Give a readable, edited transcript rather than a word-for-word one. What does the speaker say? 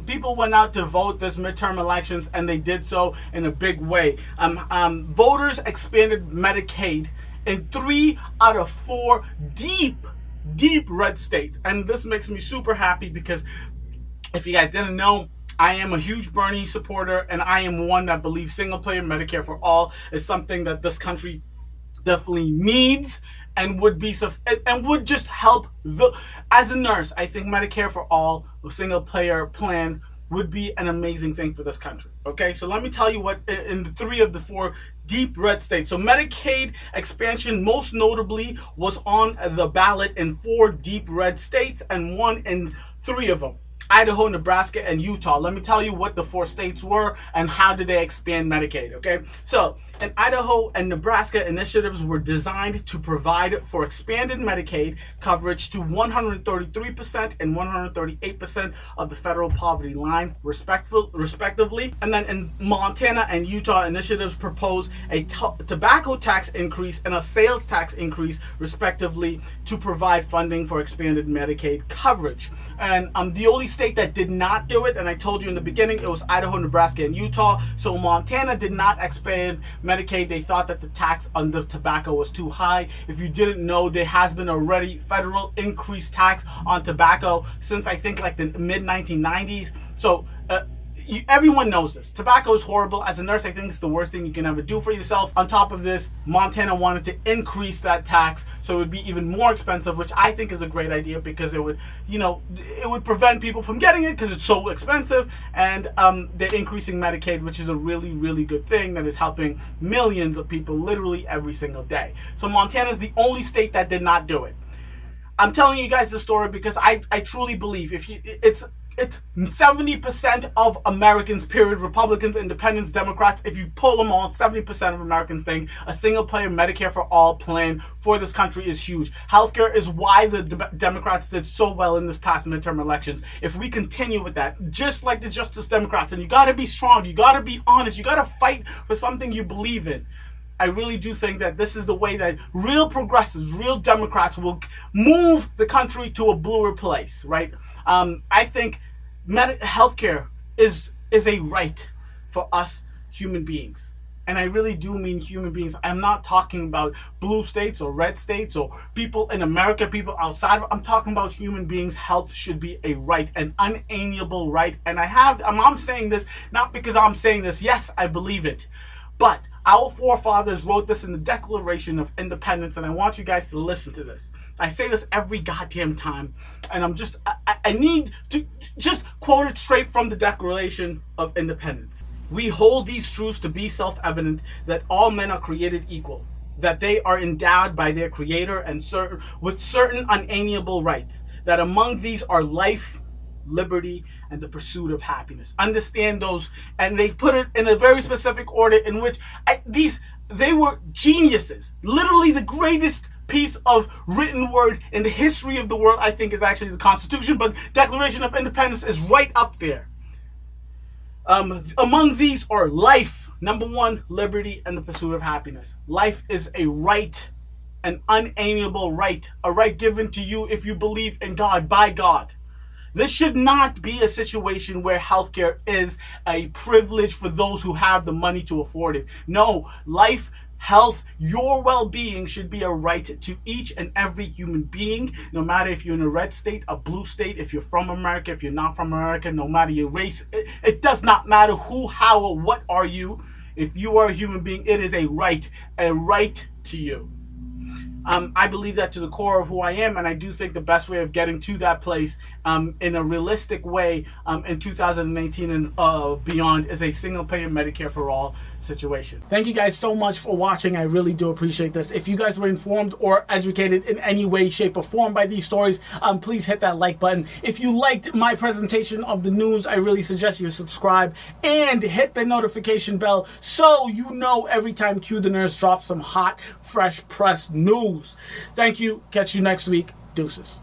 People went out to vote this midterm elections, and they did so in a big way. Voters expanded Medicaid in 3 out of 4 deep red states. And this makes me super happy because if you guys didn't know, I am a huge Bernie supporter, and I am one that believes single-payer Medicare for all is something that this country definitely needs and would be and would just help as a nurse. I think Medicare for all, a single-payer plan, would be an amazing thing for this country. Okay, so let me tell you what in the 3 of the 4 deep red states. So Medicaid expansion most notably was on the ballot in 4 deep red states and 1 in 3 of them. Idaho, Nebraska, and Utah. Let me tell you what the 4 states were and how did they expand Medicaid, okay? So, in Idaho and Nebraska, initiatives were designed to provide for expanded Medicaid coverage to 133% and 138% of the federal poverty line, respectively. And then in Montana and Utah, initiatives propose a tobacco tax increase and a sales tax increase, respectively, to provide funding for expanded Medicaid coverage. And the only state that did not do it, and I told you in the beginning, it was Idaho, Nebraska, and Utah. So Montana did not expand Medicaid. They thought that the tax on the tobacco was too high. If you didn't know, there has been already federal increased tax on tobacco since I think like the mid-1990s. So everyone knows this. Tobacco is horrible. As a nurse, I think it's the worst thing you can ever do for yourself. On top of this, Montana wanted to increase that tax so it would be even more expensive, which I think is a great idea because it would, it would prevent people from getting it because it's so expensive. And they're increasing Medicaid, which is a really, really good thing that is helping millions of people literally every single day. So Montana is the only state that did not do it. I'm telling you guys this story because I truly believe it's 70% of Americans, period, Republicans, Independents, Democrats, if you pull them all, 70% of Americans think a single-payer Medicare for all plan for this country is huge. Healthcare is why the Democrats did so well in this past midterm elections. If we continue with that, just like the Justice Democrats, and you gotta be strong, you gotta be honest, you gotta fight for something you believe in. I really do think that this is the way that real progressives, real Democrats will move the country to a bluer place, right? I think healthcare is a right for us human beings. And I really do mean human beings. I'm not talking about blue states or red states or people in America, people outside. I'm talking about human beings. Health should be a right, an unalienable right. And I'm saying this not because I'm saying this. Yes, I believe it. But our forefathers wrote this in the Declaration of Independence, and I want you guys to listen to this. I say this every goddamn time, and I need to just quote it straight from the Declaration of Independence. We hold these truths to be self-evident, that all men are created equal, that they are endowed by their Creator and with certain unalienable rights, that among these are life, liberty, and the pursuit of happiness. Understand those, and they put it in a very specific order in which they were geniuses. Literally the greatest piece of written word in the history of the world, I think, is actually the Constitution, but Declaration of Independence is right up there. Among these are life, number 1, liberty, and the pursuit of happiness. Life is a right, an unalienable right, a right given to you if you believe in God, by God. This should not be a situation where healthcare is a privilege for those who have the money to afford it. No, life, health, your well-being should be a right to each and every human being, no matter if you're in a red state, a blue state, if you're from America, if you're not from America, no matter your race. It does not matter who, how, or what are you. If you are a human being, it is a right to you. I believe that to the core of who I am, and I do think the best way of getting to that place in a realistic way in 2018 and beyond is a single-payer Medicare for all situation. Thank you guys so much for watching. I really do appreciate this. If you guys were informed or educated in any way, shape, or form by these stories, please hit that like button. If you liked my presentation of the news, I really suggest you subscribe and hit the notification bell so you know every time Q the Nurse drops some hot, fresh press news. Thank you. Catch you next week. Deuces.